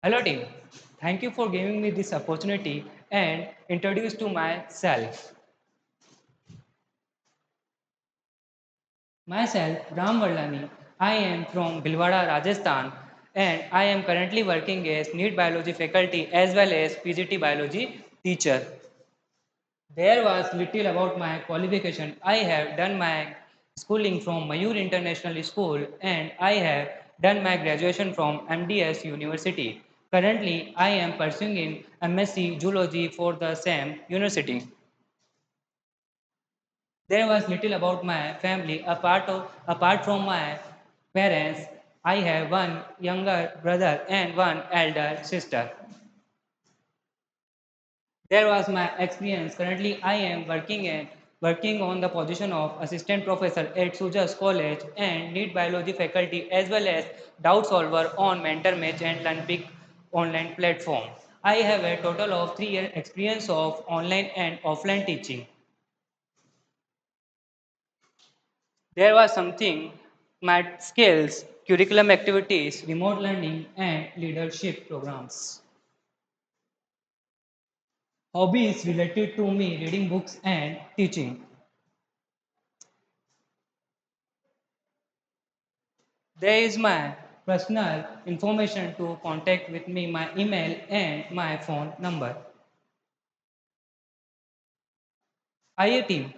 Hello team, thank you for giving me this opportunity and introduce to myself. Myself, Ram Vallani. I am from Bhilwara, Rajasthan, and I am currently working as NEET Biology faculty as well as PGT Biology teacher. There was little about my qualification. I have done my schooling from Mayur International School and I have done my graduation from MDS University. Currently, I am pursuing in MSc Zoology for the same university. There was little about my family. Apart from my parents, I have one younger brother and one elder sister. There was my experience. Currently, I am working on the position of assistant professor at Sujas College and NEET biology faculty as well as doubt solver on Mentor Match and LearnPick online platform. I have a total of 3 year experience of online and offline teaching. There was something my skills, curriculum activities, remote learning, and leadership programs. Hobbies related to me reading books and teaching. There is my personal information to contact with me, my email and my phone number. आइए team,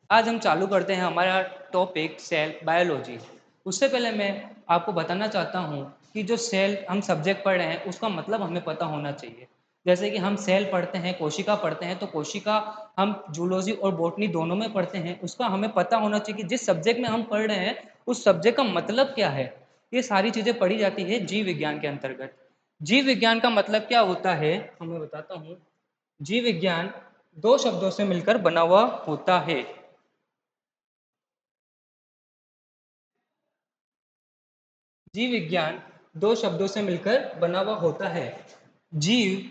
आज हम चालू करते हैं हमारा topic cell biology. उससे पहले मैं आपको बताना चाहता हूँ कि जो सेल हम सब्जेक्ट पढ़ रहे हैं उसका मतलब हमें पता होना चाहिए। जैसे कि हम सेल पढ़ते हैं, कोशिका पढ़ते हैं, तो कोशिका हम जूलॉजी और बॉटनी दोनों में पढ़ते हैं, उसका हमें पता होना चाहिए कि जिस सब्जेक्ट में हम पढ़ रहे हैं उस सब्जेक्ट का मतलब क्या है। ये सारी चीज़ें पढ़ी जाती है जीव विज्ञान के अंतर्गत। जीव विज्ञान का मतलब क्या होता है, मैं बताता हूँ। जीव विज्ञान दो शब्दों से मिलकर बना हुआ होता है। जीव विज्ञान दो शब्दों से मिलकर बना हुआ होता है। जीव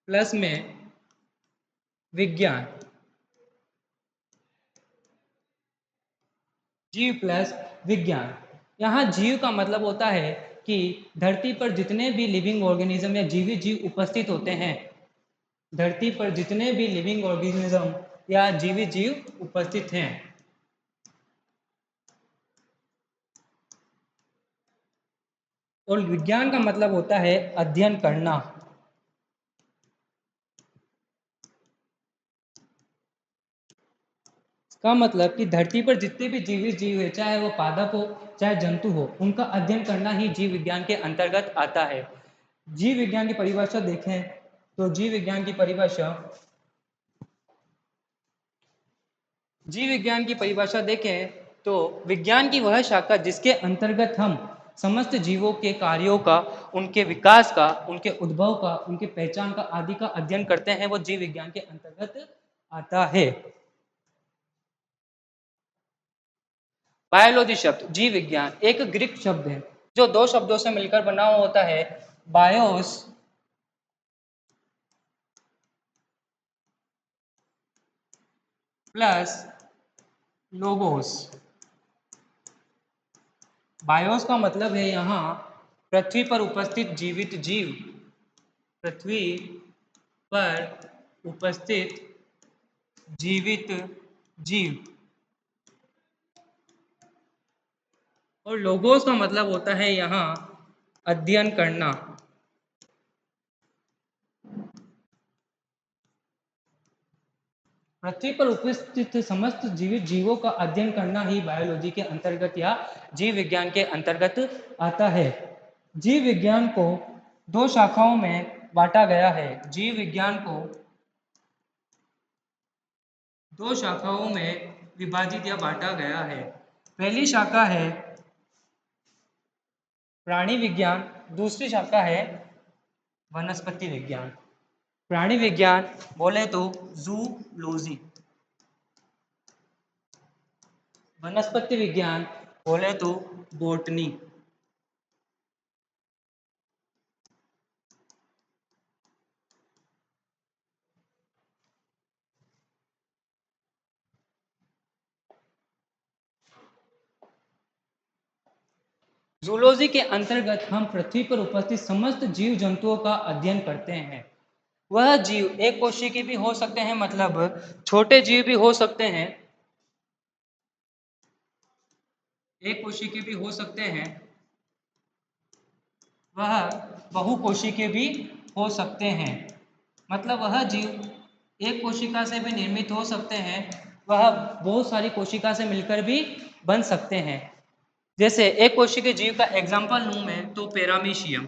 प्लस में विज्ञान। जीव प्लस विज्ञान। यहाँ जीव का मतलब होता है कि धरती पर जितने भी लिविंग ऑर्गेनिज्म या जीवित जीव उपस्थित होते हैं, धरती पर जितने भी लिविंग ऑर्गेनिज्म या जीवित जीव उपस्थित हैं, और विज्ञान का मतलब होता है अध्ययन करना। का मतलब कि धरती पर जितने भी जीवित जीव है, चाहे वो पादप हो चाहे जंतु हो, उनका अध्ययन करना ही जीव विज्ञान के अंतर्गत आता है। जीव विज्ञान की परिभाषा देखें तो जीव विज्ञान की परिभाषा देखें तो विज्ञान की वह शाखा जिसके अंतर्गत हम समस्त जीवों के कार्यों का, उनके विकास का, उनके उद्भव का, उनके पहचान का आदि का अध्ययन करते हैं, वो जीव विज्ञान के अंतर्गत आता है। बायोलॉजी शब्द जीव विज्ञान एक ग्रीक शब्द है जो दो शब्दों से मिलकर बना हुआ होता है, बायोस प्लस लोगोस। बायोस का मतलब है यहाँ पृथ्वी पर उपस्थित जीवित जीव, पृथ्वी पर उपस्थित जीवित जीव, और लोगोस का मतलब होता है यहाँ अध्ययन करना। पृथ्वी पर उपस्थित समस्त जीवित जीवों का अध्ययन करना ही बायोलॉजी के अंतर्गत या जीव विज्ञान के अंतर्गत आता है। जीव विज्ञान को दो शाखाओं में बांटा गया है। जीव विज्ञान को दो शाखाओं में विभाजित या बांटा गया है। पहली शाखा है प्राणी विज्ञान, दूसरी शाखा है वनस्पति विज्ञान। प्राणी विज्ञान बोले तो जूलॉजी, वनस्पति विज्ञान बोले तो बोटनी। जूलॉजी के अंतर्गत हम पृथ्वी पर उपस्थित समस्त जीव जंतुओं का अध्ययन करते हैं। वह जीव एक कोशिकीय के भी हो सकते हैं, मतलब छोटे जीव भी हो सकते हैं, एक कोशिकीय के भी हो सकते हैं, वह बहुकोशिकीय के भी हो सकते हैं। मतलब वह जीव एक कोशिका से भी निर्मित हो सकते हैं, वह बहुत सारी कोशिका से मिलकर भी बन सकते हैं। जैसे एक कोशिकीय जीव का एग्जाम्पल लूँ मैं तो पैरामीशियम,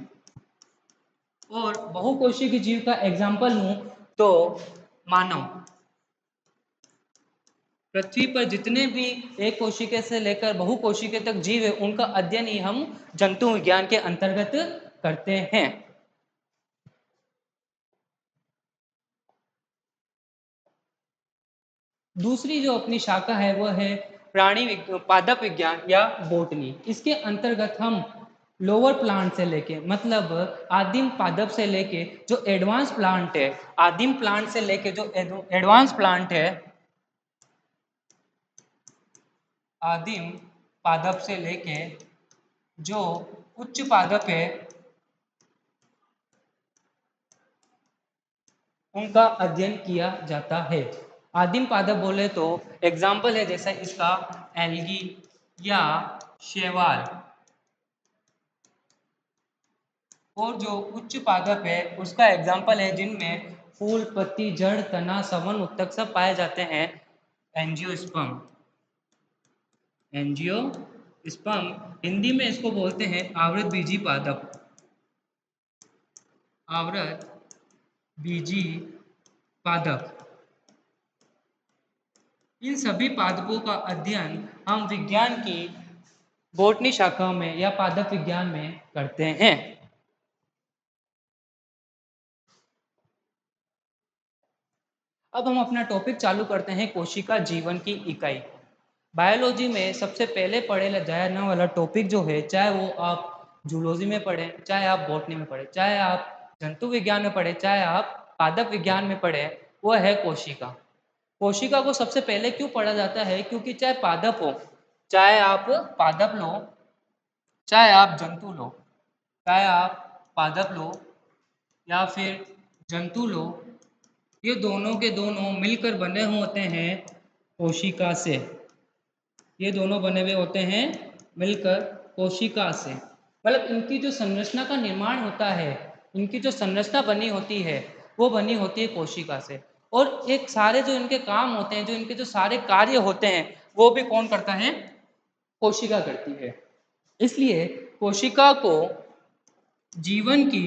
और बहुकोशिकीय जीव का एग्जाम्पल लूँ तो मानव। पृथ्वी पर जितने भी एक कोशिका से लेकर बहुकोशिकीय तक जीव है, उनका अध्ययन ही हम जंतु विज्ञान के अंतर्गत करते हैं। दूसरी जो अपनी शाखा है वह है पादप विज्ञान या बोटनी। इसके अंतर्गत हम लोअर प्लांट से लेके, मतलब आदिम पादप से लेके जो एडवांस प्लांट है, आदिम प्लांट से लेके जो एडवांस प्लांट है, आदिम पादप से लेके जो उच्च पादप है, उनका अध्ययन किया जाता है। आदिम पादप बोले तो एग्जाम्पल है जैसे इसका एल्गी या शैवाल, और जो उच्च पादप है उसका एग्जाम्पल है जिनमें फूल, पत्ती, जड़, तना, सवन, उत्तक सब पाए जाते हैं। एंजियोस्पर्म, एंजियोस्पर्म हिंदी में इसको बोलते हैं आवृत बीजी पादप, आवृत बीजी पादप। इन सभी पादपों का अध्ययन हम विज्ञान की बोटनी शाखा में या पादप विज्ञान में करते हैं। अब हम अपना टॉपिक चालू करते हैं, कोशिका जीवन की इकाई। बायोलॉजी में सबसे पहले पढ़े जाने वाला टॉपिक जो है, चाहे वो आप जूलॉजी में पढ़ें, चाहे आप बॉटनी में पढ़ें, चाहे आप जंतु विज्ञान में पढ़ें, चाहे आप पादप विज्ञान में पढ़ें, वह है कोशिका। कोशिका को सबसे पहले क्यों पढ़ा जाता है? क्योंकि चाहे पादप हो, चाहे आप पादप लो, चाहे आप जंतु लो, चाहे आप पादप लो या फिर जंतु लो, ये दोनों के दोनों मिलकर बने होते हैं कोशिका से। ये दोनों बने हुए होते हैं मिलकर कोशिका से। मतलब इनकी जो संरचना का निर्माण होता है, इनकी जो संरचना बनी होती है, वो बनी होती है कोशिका से। और एक सारे जो इनके काम होते हैं, जो इनके जो सारे कार्य होते हैं, वो भी कौन करता है? कोशिका करती है। इसलिए कोशिका को जीवन की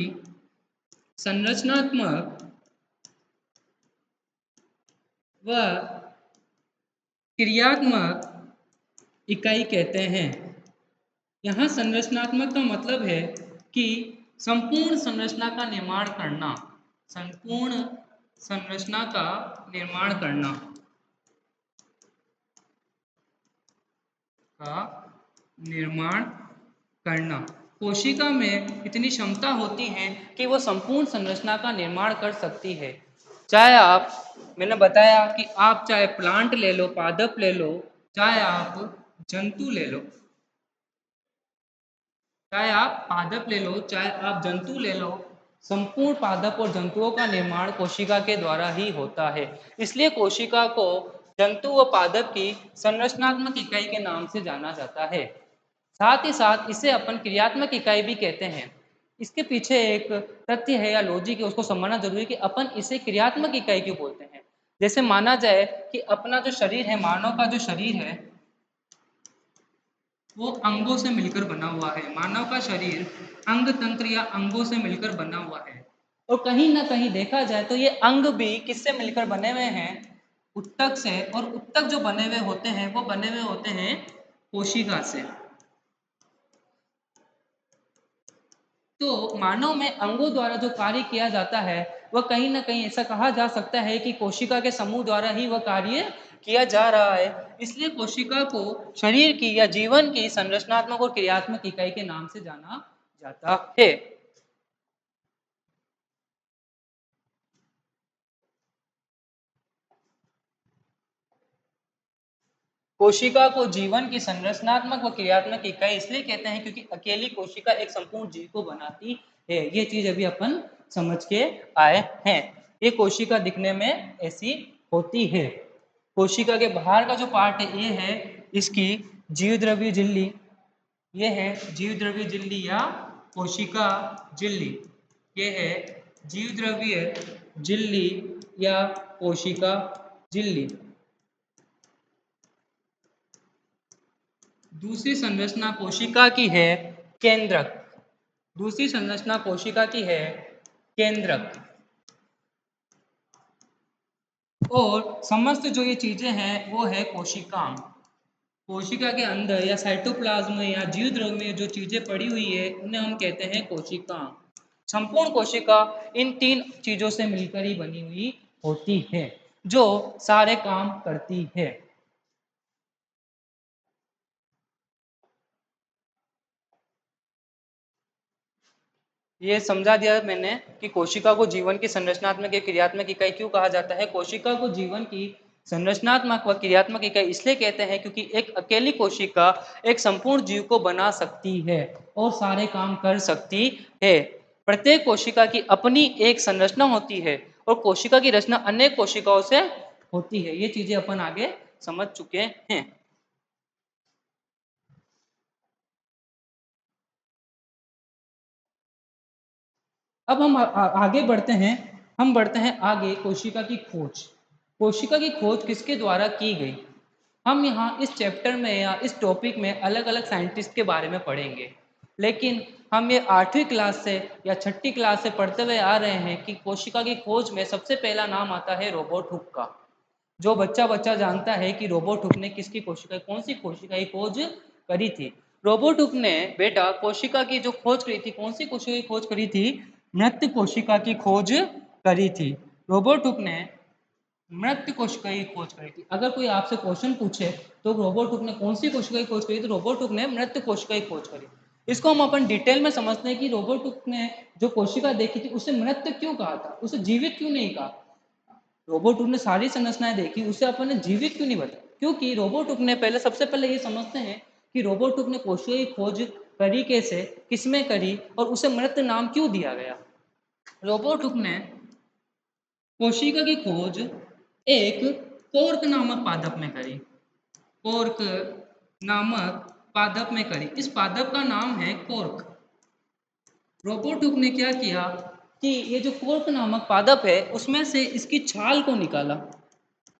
संरचनात्मक व क्रियात्मक इकाई कहते हैं। यहाँ संरचनात्मक का मतलब है कि संपूर्ण संरचना का निर्माण करना, संपूर्ण संरचना का निर्माण करना का निर्माण करना। कोशिका में इतनी क्षमता होती है कि वो संपूर्ण संरचना का निर्माण कर सकती है। चाहे आप, मैंने बताया कि आप चाहे प्लांट ले लो, पादप ले लो, चाहे आप जंतु ले लो, चाहे आप पादप ले लो, चाहे आप जंतु ले लो, संपूर्ण पादप और जंतुओं का निर्माण कोशिका के द्वारा ही होता है। इसलिए कोशिका को जंतु व पादप की संरचनात्मक इकाई के नाम से जाना जाता है। साथ ही साथ इसे अपन क्रियात्मक इकाई भी कहते हैं। इसके पीछे एक तथ्य है या लॉजिक है, उसको समझना जरूरी है कि अपन इसे क्रियात्मक इकाई क्यों बोलते हैं। जैसे माना जाए कि अपना जो शरीर है, मानव का जो शरीर है, वो अंगों से मिलकर बना हुआ है। मानव का शरीर अंग तंत्र या अंगों से मिलकर बना हुआ है। और कहीं ना कहीं देखा जाए तो ये अंग भी किससे मिलकर बने हुए हैं? उत्तक से। और उत्तक जो बने हुए होते हैं वो बने हुए होते हैं कोशिका से। तो मानव में अंगों द्वारा जो कार्य किया जाता है, वह कहीं ना कहीं ऐसा कहा जा सकता है कि कोशिका के समूह द्वारा ही वह कार्य किया जा रहा है। इसलिए कोशिका को शरीर की या जीवन की संरचनात्मक और क्रियात्मक इकाई के नाम से जाना जाता है। कोशिका को जीवन की संरचनात्मक व क्रियात्मक इकाई इसलिए कहते हैं क्योंकि अकेली कोशिका एक संपूर्ण जीव को बनाती है। ये चीज अभी अपन समझ के आए हैं। ये कोशिका दिखने में ऐसी होती है। कोशिका के बाहर का जो पार्ट है ये है इसकी जीवद्रव्य झिल्ली। ये है जीवद्रव्य झिल्ली या कोशिका झिल्ली। ये है जीवद्रव्य झिल्ली या कोशिका झिल्ली। दूसरी संरचना कोशिका की है केंद्रक। दूसरी संरचना कोशिका की है केंद्रक। और समस्त जो ये चीजें हैं वो है कोशिकांग। कोशिका के अंदर या साइटोप्लाज्म या जीवद्रव्य में जो चीजें पड़ी हुई है उन्हें हम कहते हैं कोशिकांग। संपूर्ण कोशिका इन तीन चीजों से मिलकर ही बनी हुई होती है जो सारे काम करती है। ये समझा दिया मैंने कि कोशिका को जीवन की संरचनात्मक या क्रियात्मक इकाई क्यों कहा जाता है। कोशिका को जीवन की संरचनात्मक व क्रियात्मक इकाई इसलिए कहते हैं क्योंकि एक अकेली कोशिका एक संपूर्ण जीव को बना सकती है और सारे काम कर सकती है। प्रत्येक कोशिका की अपनी एक संरचना होती है और कोशिका की रचना अनेक कोशिकाओं से होती है। ये चीजें अपन आगे समझ चुके हैं। अब हम आगे बढ़ते हैं। हम बढ़ते हैं आगे कोशिका की खोज। कोशिका की खोज किसके द्वारा की गई। हम यहाँ इस चैप्टर में या इस टॉपिक में अलग अलग साइंटिस्ट के बारे में पढ़ेंगे, लेकिन हम ये 8वीं क्लास से या 6ठी क्लास से पढ़ते हुए आ रहे हैं कि कोशिका की खोज में सबसे पहला नाम आता है रॉबर्ट हुक का। जो बच्चा बच्चा जानता है कि रॉबर्ट हुक ने किसकी कोशिका कौन सी कोशिका की खोज करी थी। रॉबर्ट हुक ने बेटा कोशिका की जो खोज करी थी, कौन सी कोशिका की खोज करी थी, मृत कोशिका की खोज करी थी। रॉबर्ट हुक ने मृत कोशिका की खोज करी थी। अगर कोई आपसे क्वेश्चन पूछे तो रॉबर्ट हुक ने कौन सी कोशिका की खोज करी, तो रॉबर्ट हुक ने मृत कोशिका की खोज करी। इसको हम अपन डिटेल में समझते हैं कि रॉबर्ट हुक ने जो कोशिका देखी थी उसे मृत क्यों कहा था, उसे जीवित क्यों नहीं कहा। रोबोट हुक ने सारी संरचनाएं देखी, उसे अपन ने जीवित क्यों नहीं बताया, क्योंकि रोबोट हुक ने पहले सबसे पहले ये समझते हैं कि रोबोट हुक ने कोशिका की खोज करी कैसे, किसमें करी और उसे मृत नाम क्यों दिया गया। रोबोट हुक ने कोशिका की खोज एक कोर्क नामक पादप में करी। कोर्क नामक पादप में करी। इस पादप का नाम है कोर्क। रोबोट हुक ने क्या किया कि ये जो कोर्क नामक पादप है उसमें से इसकी छाल को निकाला,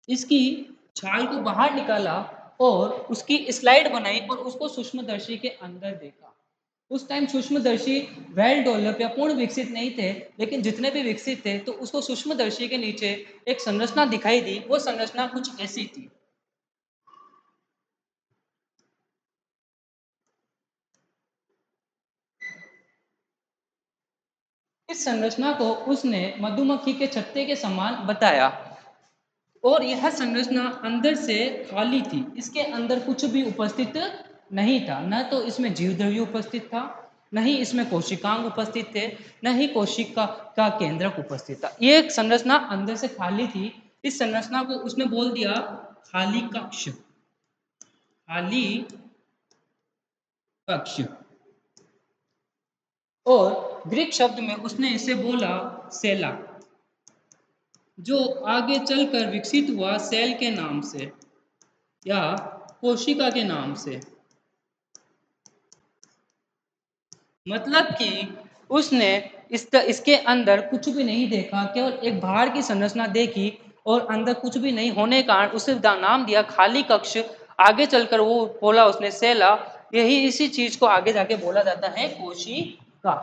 इसकी छाल को बाहर निकाला और उसकी स्लाइड बनाई और उसको सूक्ष्मदर्शी के अंदर देखा। उस टाइम सूक्ष्मदर्शी वेल डेवलप या पूर्ण विकसित नहीं थे, लेकिन जितने भी विकसित थे तो उसको सूक्ष्मदर्शी के नीचे एक संरचना दिखाई दी। वो संरचना कुछ ऐसी थी। इस संरचना को उसने मधुमक्खी के छत्ते के समान बताया और यह संरचना अंदर से खाली थी। इसके अंदर कुछ भी उपस्थित नहीं था, न तो इसमें जीवद्रव्य उपस्थित था, न ही इसमें कोशिकांग उपस्थित थे, न ही कोशिका का केंद्रक उपस्थित था। ये एक संरचना अंदर से खाली थी। इस संरचना को उसने बोल दिया खाली कक्ष। खाली कक्ष। और ग्रीक शब्द में उसने इसे बोला सेला, जो आगे चलकर विकसित हुआ सेल के नाम से या कोशिका के नाम से। मतलब कि उसने इसके अंदर कुछ भी नहीं देखा, केवल एक बाहर की संरचना देखी और अंदर कुछ भी नहीं होने के कारण उसे नाम दिया खाली कक्ष। आगे चलकर वो बोला उसने सेला। यही इसी चीज को आगे जाके बोला जाता है कोशिका।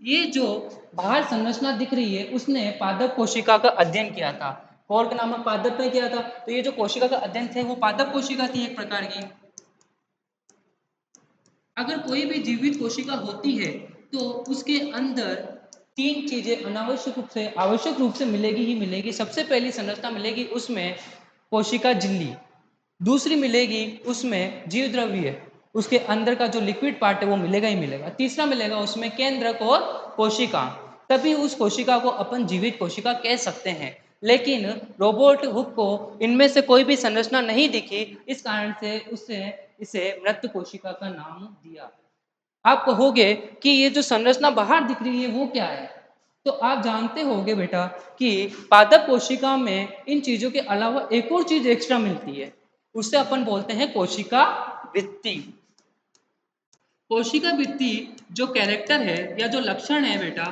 ये जो बाहर संरचना दिख रही है उसने पादप कोशिका का अध्ययन किया था। कोर्क नामक पादप में किया था। तो ये जो कोशिका का अध्ययन थे वो पादप कोशिका थी एक प्रकार की। अगर कोई भी जीवित कोशिका होती है तो उसके अंदर तीन चीजें अनावश्यक रूप से आवश्यक रूप से मिलेगी ही मिलेगी। सबसे पहली संरचना मिलेगी उसमें कोशिका झिल्ली, दूसरी मिलेगी उसमें जीव द्रव्य, उसके अंदर का जो लिक्विड पार्ट है वो मिलेगा ही मिलेगा, तीसरा मिलेगा उसमें केंद्रक और कोशिका। तभी उस कोशिका को अपन जीवित कोशिका कह सकते हैं। लेकिन रोबोट हुक को इनमें से कोई भी संरचना नहीं दिखी, इस कारण से उससे इसे मृत कोशिका का नाम दिया। आप कहोगे कि ये जो संरचना बाहर दिख रही है वो क्या है? तो आप जानते होंगे बेटा कि पादप कोशिका में इन चीजों के अलावा एक और चीज एक्स्ट्रा मिलती है, उससे अपन बोलते हैं कोशिका भित्ति। कोशिका भित्ति जो कैरेक्टर है या जो लक्षण है बेटा,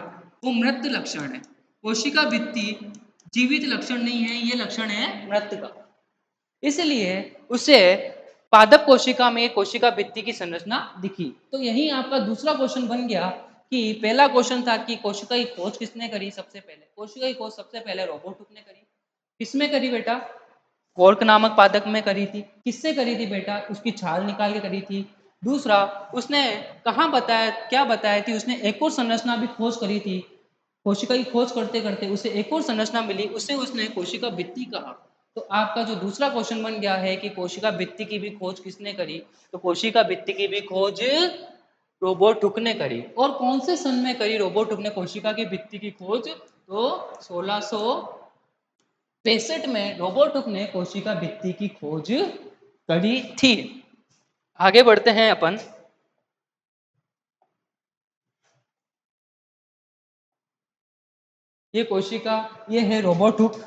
वो मृत लक्षण है। कोशिका भित्ति जीवित लक्षण नहीं है, ये लक्षण है मृत का। इसलिए उसे पादप कोशिका में कोशिका भित्ति की संरचना दिखी। तो यही आपका दूसरा क्वेश्चन बन गया कि पहला क्वेश्चन था कि कोशिका की खोज किसने करी सबसे पहले। कोशिका की खोज सबसे पहले रोबोट हुक ने करी। किसमें करी बेटा? कॉर्क नामक पादप में करी थी। किससे करी थी बेटा? उसकी छाल निकाल के करी थी। दूसरा, उसने कहाँ बताया, क्या बताया थी, उसने एक और संरचना भी खोज करी थी। कोशिका की खोज करते करते उसे एक और संरचना मिली, उसे उसने कोशिका भित्ति कहा। तो आपका जो दूसरा क्वेश्चन बन गया है कि कोशिका भित्ति की भी खोज किसने करी, तो कोशिका भित्ति की भी खोज रोबोट हुक ने करी। और कौन से सन में करी रोबोट हुक ने कोशिका की भित्ति की खोज? तो 1665 में रोबोट हुक ने कोशिका भित्ति की खोज करी थी। आगे बढ़ते हैं अपन। ये कोशिका, ये है रोबोट हुक।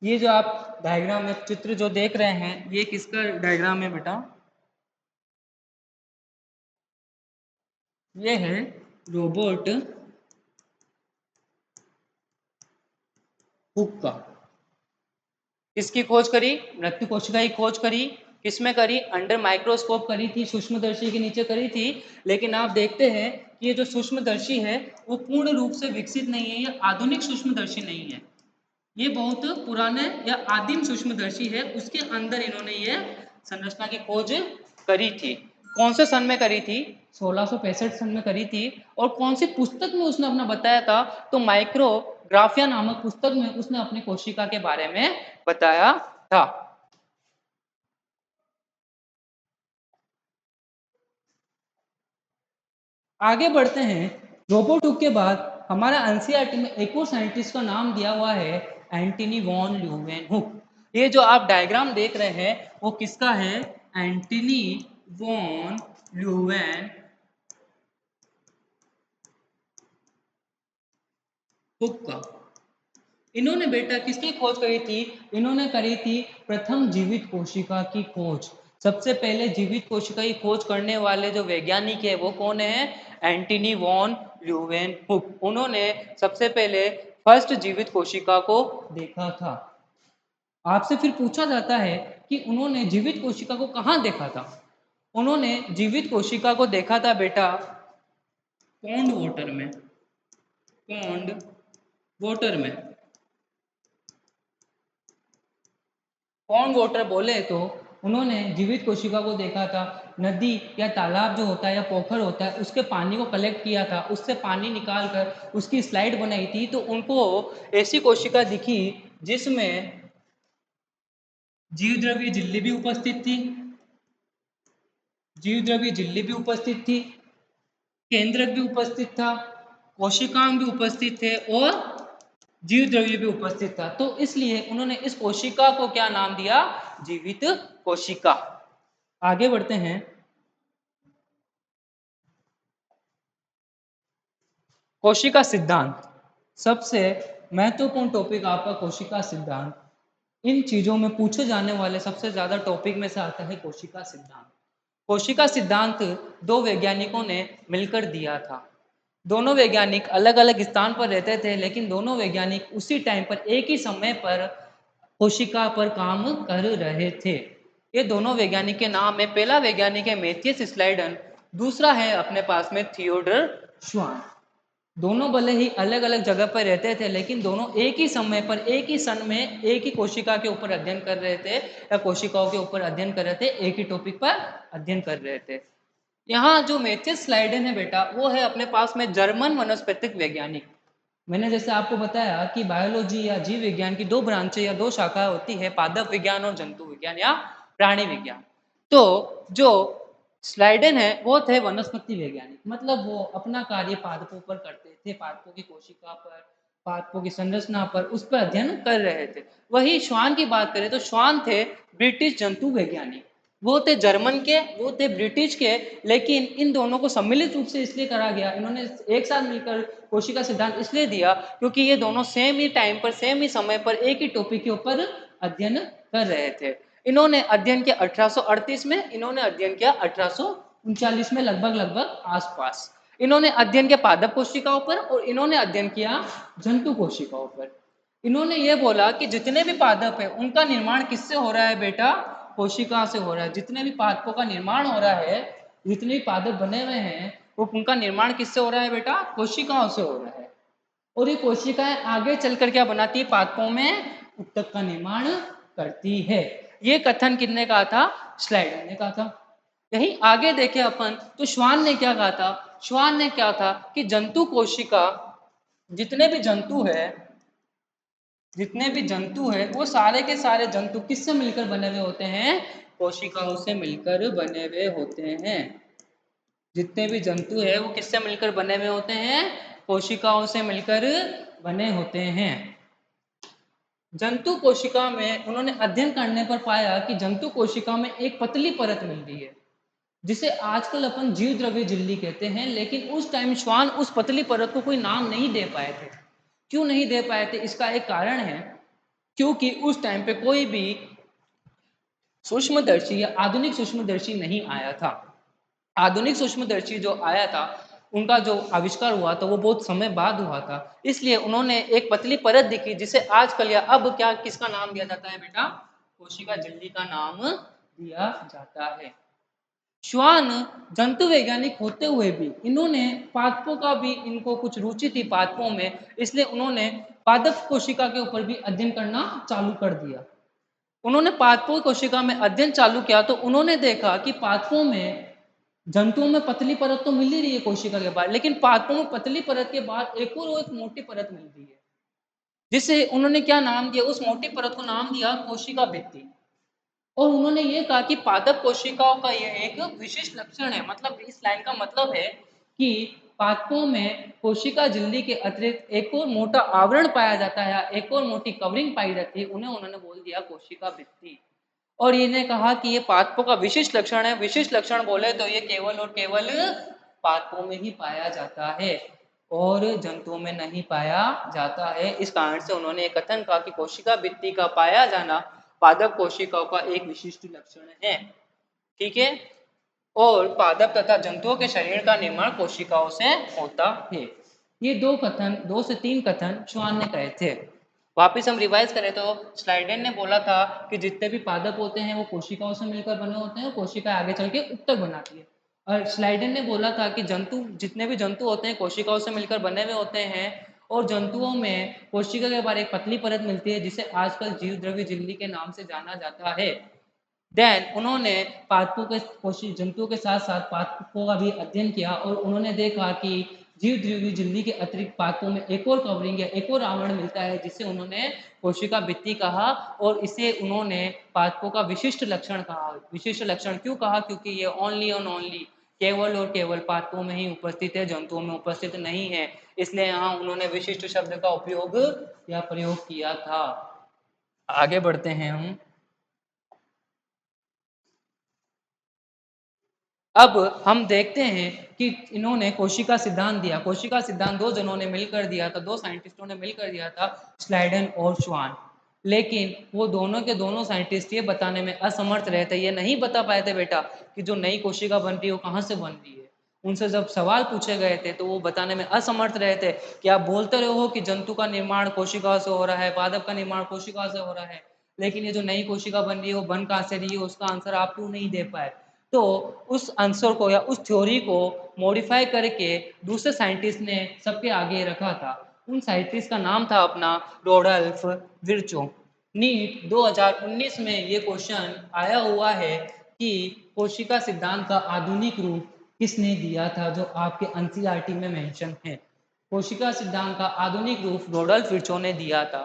ये जो आप डायग्राम में चित्र जो देख रहे हैं, ये किसका डायग्राम है बेटा? ये है रोबोट हुक का। किसकी खोज करी? मृत्यु कोशिका की खोज करी। किसमें करी? अंडर माइक्रोस्कोप करी थी, सूक्ष्मदर्शी के नीचे करी थी। लेकिन आप देखते हैं कि ये जो सूक्ष्मदर्शी है वो पूर्ण रूप से विकसित नहीं है, ये आधुनिक सूक्ष्मदर्शी नहीं है, ये बहुत पुराने या आदिम सूक्ष्मदर्शी है। उसके अंदर इन्होंने ये संरचना की खोज करी थी। कौन से सन में करी थी? 1665 सन में करी थी। और कौन सी पुस्तक में उसने अपना बताया था? तो माइक्रोग्राफिया नामक पुस्तक में उसने अपनी कोशिका के बारे में बताया था। आगे बढ़ते हैं। रोबोट हुक के बाद हमारा एनसीईआरटी में एक और साइंटिस्ट का नाम दिया हुआ है, एंटनी वॉन ल्यूवेनहुक। ये जो आप डायग्राम देख रहे हैं वो किसका है? एंटनी वॉन ल्यूवेनहुक का। इन्होंने बेटा किसकी खोज करी थी? इन्होंने करी थी प्रथम जीवित कोशिका की खोज। सबसे पहले जीवित कोशिका की खोज करने वाले जो वैज्ञानिक है वो कौन है? Antonie van Leeuwenhoek. उन्होंने सबसे पहले फर्स्ट जीवित कोशिका को देखा था। आपसे फिर पूछा जाता है कि उन्होंने जीवित कोशिका को कहाँ देखा था? उन्होंने जीवित कोशिका को देखा था बेटा पॉन्ड वाटर में। पॉन्ड वाटर में। पॉन्ड वाटर बोले तो उन्होंने जीवित कोशिका को देखा था नदी या तालाब जो होता है या पोखर होता है उसके पानी को कलेक्ट किया था, उससे पानी निकाल कर उसकी स्लाइड बनाई थी। तो उनको ऐसी कोशिका दिखी जिसमें जीव द्रव्य झिल्ली भी उपस्थित थी, जीव द्रव्य झिल्ली भी उपस्थित थी, केंद्रक भी उपस्थित था, कोशिकांग भी उपस्थित थे और जीव द्रव्य भी उपस्थित था। तो इसलिए उन्होंने इस कोशिका को क्या नाम दिया? जीवित कोशिका। आगे बढ़ते हैं। कोशिका सिद्धांत सबसे महत्वपूर्ण टॉपिक आपका कोशिका सिद्धांत। इन चीजों में पूछे जाने वाले सबसे ज्यादा टॉपिक में से आता है कोशिका सिद्धांत। कोशिका सिद्धांत दो वैज्ञानिकों ने मिलकर दिया था। दोनों वैज्ञानिक अलग अलग स्थान पर रहते थे, लेकिन दोनों वैज्ञानिक उसी टाइम पर एक ही समय पर कोशिका पर काम कर रहे थे। ये दोनों वैज्ञानिक के नाम है, पहला वैज्ञानिक है मैथियस स्लाइडन, दूसरा है अपने पास में थियोडर श्वान। दोनों भले ही अलग अलग जगह पर रहते थे, लेकिन दोनों एक ही समय पर एक ही सन में एक ही कोशिका के ऊपर अध्ययन कर रहे थे या कोशिकाओं के ऊपर अध्ययन कर रहे थे, एक ही टॉपिक पर अध्ययन कर रहे थे। यहाँ जो मैथियस स्लाइडन है बेटा, वो है अपने पास में जर्मन वनस्पतिक वैज्ञानिक। मैंने जैसे आपको बताया कि बायोलॉजी या जीव विज्ञान की दो ब्रांचें या दो शाखा होती है, पादप विज्ञान और जंतु विज्ञान या प्राणी विज्ञान। तो जो स्लाइडन है वो थे वनस्पति वैज्ञानिक, मतलब वो अपना कार्य पादपों पर करते थे, पादपों की कोशिका पर, पादपों की संरचना पर उस पर अध्ययन कर रहे थे। वही श्वान की बात करें तो श्वान थे ब्रिटिश जंतु वैज्ञानिक। वो थे जर्मन के, वो थे ब्रिटिश के, लेकिन इन दोनों को सम्मिलित रूप से इसलिए करा गया, इन्होंने एक साथ मिलकर कोशिका सिद्धांत इसलिए दिया क्योंकि ये दोनों सेम ही टाइम पर, सेम ही समय पर एक ही टॉपिक के ऊपर अध्ययन कर रहे थे। इन्होंने अध्ययन किया 1838 में, इन्होंने अध्ययन किया 1839 में, लगभग लगभग आसपास। इन्होंने अध्ययन किया पादप कोशिकाओं पर और इन्होंने अध्ययन किया जंतु कोशिकाओं पर। इन्होंने ये बोला कि जितने भी पादप है उनका निर्माण किससे हो रहा है बेटा? कोशिका से हो रहा है। जितने भी पादपों का निर्माण हो रहा है, जितने भी पादप बने हुए हैं, वो उनका निर्माण किससे हो रहा है बेटा? कोशिकाओं से हो रहा है। और ये कोशिकाएं आगे चलकर क्या बनाती है? पादपों में उत्तक का निर्माण करती है। ये कथन किसने कहा था? स्लाइडर ने कहा था। यही आगे देखे अपन तो श्वान ने क्या कहा था? श्वान ने क्या था कि जंतु कोशिका, जितने भी जंतु है, जितने भी जंतु है वो सारे के सारे जंतु किससे मिलकर बने हुए होते हैं? कोशिकाओं से मिलकर बने हुए होते हैं। जितने भी जंतु है वो किससे मिलकर बने हुए होते हैं? कोशिकाओं से मिलकर बने होते हैं। जंतु कोशिका में उन्होंने अध्ययन करने पर पाया कि जंतु कोशिका में एक पतली परत मिल रही है जिसे आजकल अपन जीव द्रव्य झिल्ली कहते हैं, लेकिन उस टाइम श्वान उस पतली परत को कोई नाम नहीं दे पाए थे। क्यों नहीं दे पाए थे? इसका एक कारण है, क्योंकि उस टाइम पे कोई भी सूक्ष्मदर्शी या आधुनिक सूक्ष्मदर्शी नहीं आया था। आधुनिक सूक्ष्मदर्शी जो आया था, उनका जो आविष्कार हुआ था वो बहुत समय बाद हुआ था। इसलिए उन्होंने एक पतली परत दिखी जिसे आजकल या अब क्या किसका नाम दिया जाता है बेटा? कोशिका झिल्ली का नाम दिया जाता है। श्वान जंतु वैज्ञानिक होते हुए भी इन्होंने पादपों का भी, इनको कुछ रुचि थी पादपों में, इसलिए उन्होंने पादप कोशिका के ऊपर भी अध्ययन करना चालू कर दिया। उन्होंने पादपों कोशिका में अध्ययन चालू किया तो उन्होंने देखा कि पादपों में, जंतुओं में पतली परत तो मिल ही रही है कोशिका के बाद, लेकिन पादपों में पतली परत के बाद एक और एक मोटी परत मिल रही है, जिसे उन्होंने क्या नाम दिया? उस मोटी परत को नाम दिया कोशिका भित्ति। और उन्होंने ये कहा कि पादप कोशिकाओं का यह एक विशिष्ट लक्षण है। मतलब इस लाइन का मतलब है कि पादपों में कोशिका झिल्ली के अतिरिक्त एक और मोटा आवरण पाया जाता है, एक और मोटी कवरिंग पाई जाती है, उन्हें उन्होंने बोल दिया कोशिका भित्ति। और इन्हें कहा कि ये पादपों का विशिष्ट लक्षण है। विशिष्ट लक्षण बोले तो ये केवल और केवल पादपों में ही पाया जाता है और जंतुओं में नहीं पाया जाता है। इस कारण से उन्होंने एक कथन कहा कि कोशिका भित्ति का पाया जाना पादप कोशिकाओं का एक विशिष्ट लक्षण है। ठीक है। और पादप तथा जंतुओं के शरीर का निर्माण कोशिकाओं से होता है। ये दो से तीन कथन श्वान ने कहे थे। वापिस हम रिवाइज करें तो स्लाइडेन ने बोला था कि जितने भी पादप होते हैं वो कोशिकाओं से मिलकर बने होते हैं, कोशिका आगे चल के उत्तक बनाती है। और स्लाइडेन ने बोला था कि जितने भी जंतु होते हैं कोशिकाओं से मिलकर बने हुए होते हैं और जंतुओं में कोशिका के बाहर एक पतली परत मिलती है जिसे आजकल जीव द्रव्य झिल्ली के नाम से जाना जाता है। देन उन्होंने पादपों के जंतुओं के साथ साथ पादपों का भी अध्ययन किया और उन्होंने देखा कि जीव द्रव्य झिल्ली के अतिरिक्त पादपों में एक और कवरिंग या एक और आवरण मिलता है जिसे उन्होंने कोशिका भित्ति कहा और इसे उन्होंने पादपों का विशिष्ट लक्षण कहा। विशिष्ट लक्षण क्यों कहा? क्योंकि ये ओनली और ओनली, केवल और केवल पादपों में ही उपस्थित है, जंतुओं में उपस्थित नहीं है। इसलिए यहाँ उन्होंने विशिष्ट शब्द का उपयोग या प्रयोग किया था। आगे बढ़ते हैं हम। अब हम देखते हैं कि इन्होंने कोशिका सिद्धांत दिया। कोशिका सिद्धांत दो जनों ने मिलकर दिया था, दो साइंटिस्टों ने मिलकर दिया था, स्लाइडन और श्वान। लेकिन वो दोनों के दोनों साइंटिस्ट ये बताने में असमर्थ रहे थे, ये नहीं बता पाए थे बेटा कि जो नई कोशिका बन रही है वो कहाँ से बन रही है। उनसे जब सवाल पूछे गए थे तो वो बताने में असमर्थ रहे थे कि आप बोलते रहो कि जंतु का निर्माण कोशिका से हो रहा है, पादप का निर्माण कोशिका से हो रहा है, लेकिन ये जो नई कोशिका बन रही है वो बन कहाँ से रही है, उसका आंसर आप क्यों नहीं दे पाए। तो उस आंसर को या उस थ्योरी को मॉडिफाई करके दूसरे साइंटिस्ट ने सबके आगे रखा था। उन साइंटिस्ट का नाम था अपना रोडल्फ विर्चो। नीट 2019 में ये क्वेश्चन आया हुआ है कि कोशिका सिद्धांत का आधुनिक रूप किसने दिया था, जो आपके एनसीईआरटी में मेंशन है। कोशिका सिद्धांत का आधुनिक रूप रोडल्फ विर्चो ने दिया था।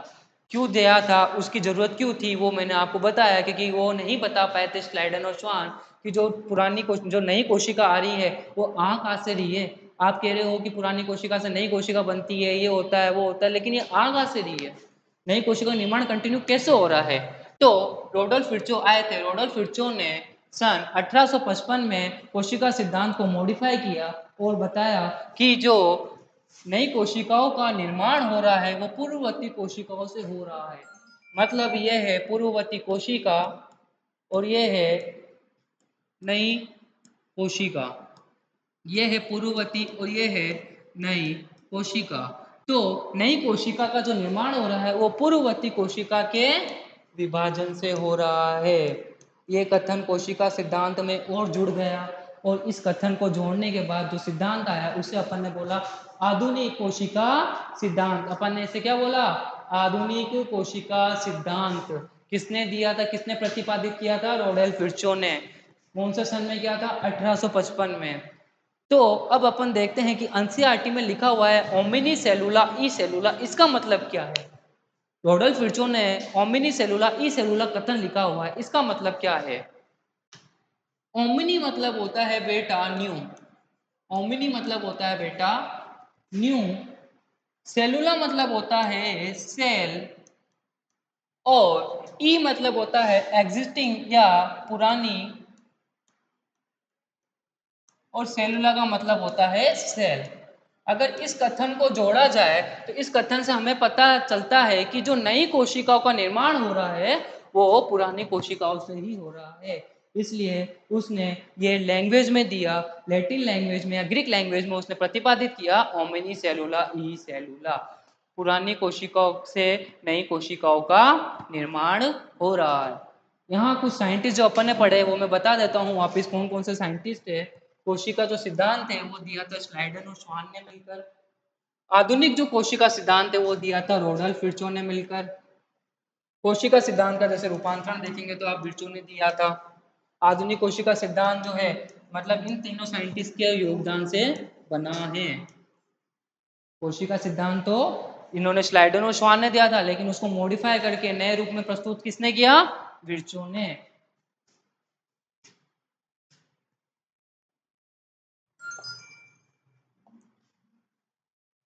क्यों दिया था, उसकी जरूरत क्यों थी, वो मैंने आपको बताया क्योंकि वो नहीं बता पाए थे स्लाइडन और श्वान कि जो नई कोशिका आ रही है वो आ कहाँ से रही है, आप कह रहे हो कि पुरानी कोशिका से नई कोशिका बनती है, ये होता है, वो होता है, लेकिन ये आ कहाँ से रही है? नई कोशिका का निर्माण कंटिन्यू कैसे हो रहा है? तो रोडोल्फ विर्चो आए थे। रोडोल्फ विर्चो ने सन 1855 में कोशिका सिद्धांत को मॉडिफाई किया और बताया कि जो नई कोशिकाओं का निर्माण हो रहा है वो पूर्ववर्ती कोशिकाओं से हो रहा है। मतलब यह है पूर्ववर्ती कोशिका और यह है नई कोशिका। यह है पूर्ववर्ती और यह है नई कोशिका। तो नई कोशिका का जो निर्माण हो रहा है वो पूर्ववर्ती कोशिका के विभाजन से हो रहा है। ये कथन कोशिका सिद्धांत में और जुड़ गया और इस कथन को जोड़ने के बाद जो सिद्धांत आया उसे अपन ने बोला आधुनिक कोशिका सिद्धांत। अपन ने इसे क्या बोला? आधुनिक कोशिका सिद्धांत। किसने दिया था, किसने प्रतिपादित किया था? रोडोल्फ विर्चो ने। कौन से सन में किया था? 1855 में। तो अब अपन देखते हैं कि एनसीईआरटी में लिखा हुआ है ओमिनी सेलुला ई सेलुला, इसका मतलब क्या है? रोडोल्फ विर्चो ने ओमिनी सेलुला ई सेलुला कथन लिखा हुआ है, इसका मतलब क्या है? ओमिनी मतलब होता है बेटा न्यू। ओमिनी मतलब होता है बेटा न्यू। सेलुला मतलब होता है सेल और ई मतलब होता है एग्जिस्टिंग या पुरानी और सेलुला का मतलब होता है सेल। अगर इस कथन को जोड़ा जाए तो इस कथन से हमें पता चलता है कि जो नई कोशिकाओं का निर्माण हो रहा है वो पुरानी कोशिकाओं से ही हो रहा है। इसलिए उसने ये लैंग्वेज में दिया, लैटिन लैंग्वेज में या ग्रीक लैंग्वेज में उसने प्रतिपादित किया ओमिनी सेलुला ई सेलुला। पुरानी कोशिकाओं से नई कोशिकाओं का निर्माण हो रहा है। यहाँ कुछ साइंटिस्ट जो अपन ने पढ़े वो मैं बता देता हूँ वापिस कौन कौन से साइंटिस्ट है। कोशिका जो सिद्धांत है वो दिया था स्लाइडन और श्वान ने मिलकर। आधुनिक जो कोशिका सिद्धांत है वो दिया था रोडोल्फ विर्चो ने मिलकर। कोशिका सिद्धांत का जैसे रूपांतरण देखेंगे तो आप विर्चो ने दिया था। आधुनिक कोशिका सिद्धांत जो है मतलब इन तीनों साइंटिस्ट के योगदान से बना है। कोशिका सिद्धांत तो इन्होंने स्लाइडन और श्वान ने दिया था लेकिन उसको मॉडिफाई करके नए रूप में प्रस्तुत किसने किया? विर्चो ने।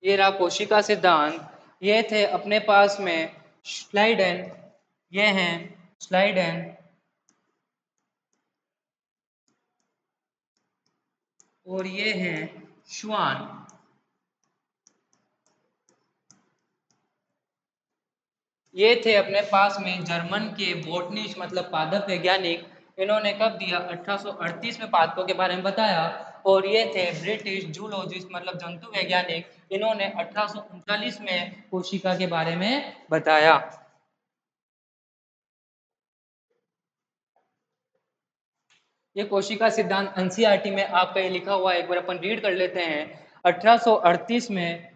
ये रहा कोशिका सिद्धांत। ये थे अपने पास में स्लाइडन, ये हैं स्लाइडन और ये हैं श्वान। ये थे अपने पास में जर्मन के बोटनिस्ट मतलब पादप वैज्ञानिक। इन्होंने कब दिया? 1838 में पादपों के बारे में बताया। और ये थे ब्रिटिश जूलॉजिस्ट मतलब जंतु वैज्ञानिक। इन्होंने 1839 में कोशिका के बारे में बताया। ये कोशिका सिद्धांत एनसीईआरटी में आपका ये लिखा हुआ है, एक बार अपन रीड कर लेते हैं। 1838 में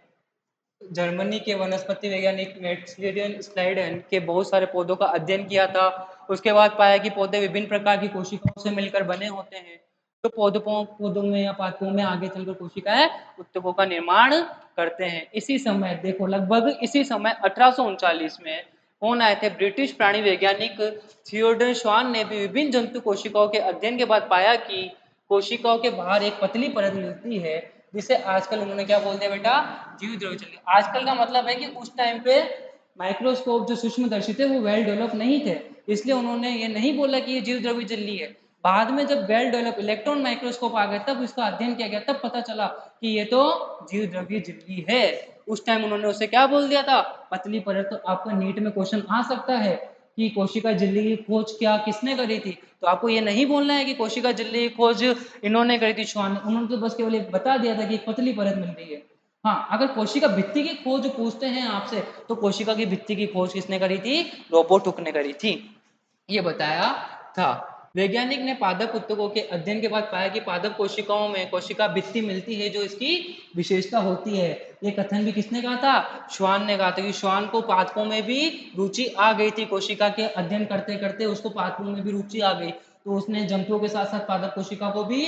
जर्मनी के वनस्पति वैज्ञानिक मैक्सिमिलियन स्लाइडन के बहुत सारे पौधों का अध्ययन किया था। उसके बाद पाया कि पौधे विभिन्न प्रकार की कोशिकाओं से मिलकर बने होते हैं। तो पौधों में या पादपों में आगे चलकर कोशिकाएं उत्तकों का निर्माण करते हैं। इसी समय देखो लगभग इसी समय 1839 में कौन आए थे? ब्रिटिश प्राणी वैज्ञानिक थियोडर श्वान ने भी विभिन्न जंतु कोशिकाओं के अध्ययन के बाद पाया कि कोशिकाओं के बाहर एक पतली परत मिलती है जिसे आजकल उन्होंने क्या बोल दिया बेटा? जीव द्रव्य झिल्ली। आजकल का मतलब है कि उस टाइम पे माइक्रोस्कोप जो सूक्ष्मदर्शी थे वो वेल डेवलप नहीं थे, इसलिए उन्होंने ये नहीं बोला कि ये जीव द्रव्य झिल्ली है। बाद में जब वेल डेवलप इलेक्ट्रॉन माइक्रोस्कोप आ गया तब इसका अध्ययन किया गया, तब पता चला कि ये तो जीव द्रव्य झिल्ली है। उस टाइम उन्होंने उसे क्या बोल दिया था? पतली परत। तो आपका नीट में क्वेश्चन आ सकता है कि कोशिका झिल्ली की खोज क्या किसने करी थी? तो आपको ये नहीं बोलना है कि कोशिका झिल्ली की खोज इन्होंने करी थी श्वान ने। उन्होंने तो बस केवल बता दिया था कि एक पतली परत मिल रही है। हाँ, अगर कोशिका भित्ति की खोज पूछते हैं आपसे तो कोशिका की भित्ति की खोज किसने करी थी? रॉबर्ट हुक ने करी थी, ये बताया था। वैज्ञानिक ने पादप उत्तकों के अध्ययन के बाद पाया कि पादप कोशिकाओं में कोशिका भित्ति मिलती है जो इसकी विशेषता होती है। ये कथन भी किसने कहा था? श्वान ने कहा था कि श्वान को पादपों में भी रुचि आ गई थी। कोशिका के अध्ययन करते करते उसको पादपों में भी रुचि आ गई, तो उसने जंतुओं के साथ साथ पादप कोशिका को भी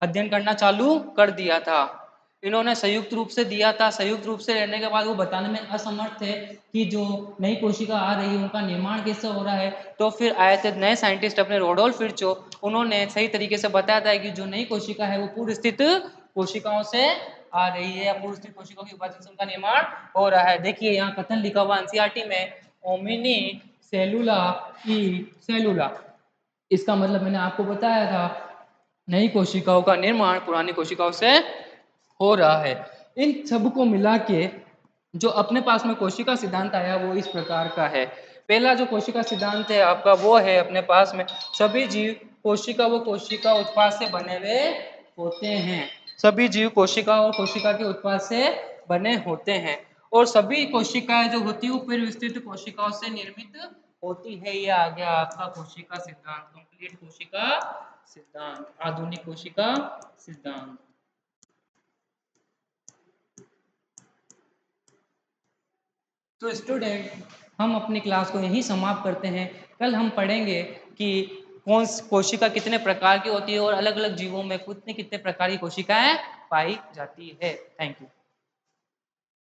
अध्ययन करना चालू कर दिया था। इन्होंने संयुक्त रूप से दिया था। संयुक्त रूप से रहने के बाद वो बताने में असमर्थ थे कि जो नई कोशिका आ रही है उनका निर्माण कैसे हो रहा है। तो फिर आए थे नए साइंटिस्ट अपने रोडोल्फ विर्चो। उन्होंने सही तरीके से बताया था कि जो नई कोशिका है वो पूर्व स्थित कोशिकाओं से आ रही है, अपुष्ट कोशिकाओं के विभाजन से उनका निर्माण हो रहा है। देखिए यहाँ कथन लिखा हुआ एनसीईआरटी में, ओमिनी सेलुला ई सेलुला, इसका मतलब मैंने आपको बताया था, नई कोशिकाओं का निर्माण पुरानी कोशिकाओं से हो रहा है। इन सब को मिला के जो अपने पास में कोशिका सिद्धांत आया वो इस प्रकार का है। पहला जो कोशिका सिद्धांत है आपका वो है अपने पास में, सभी जीव कोशिका व कोशिका उत्पाद से बने हुए होते हैं। सभी जीव कोशिका और कोशिका के उत्पाद से बने होते हैं और सभी कोशिकाएं जो होती है वो परिविस्तृत कोशिकाओं से निर्मित होती है। ये आ गया आपका कोशिका सिद्धांत, कंप्लीट कोशिका सिद्धांत, आधुनिक कोशिका सिद्धांत। तो स्टूडेंट, हम अपनी क्लास को यहीं समाप्त करते हैं। कल हम पढ़ेंगे कि कोशिका कितने प्रकार की होती है और अलग अलग जीवों में कितने कितने प्रकार की कोशिकाएं पाई जाती है। Thank you.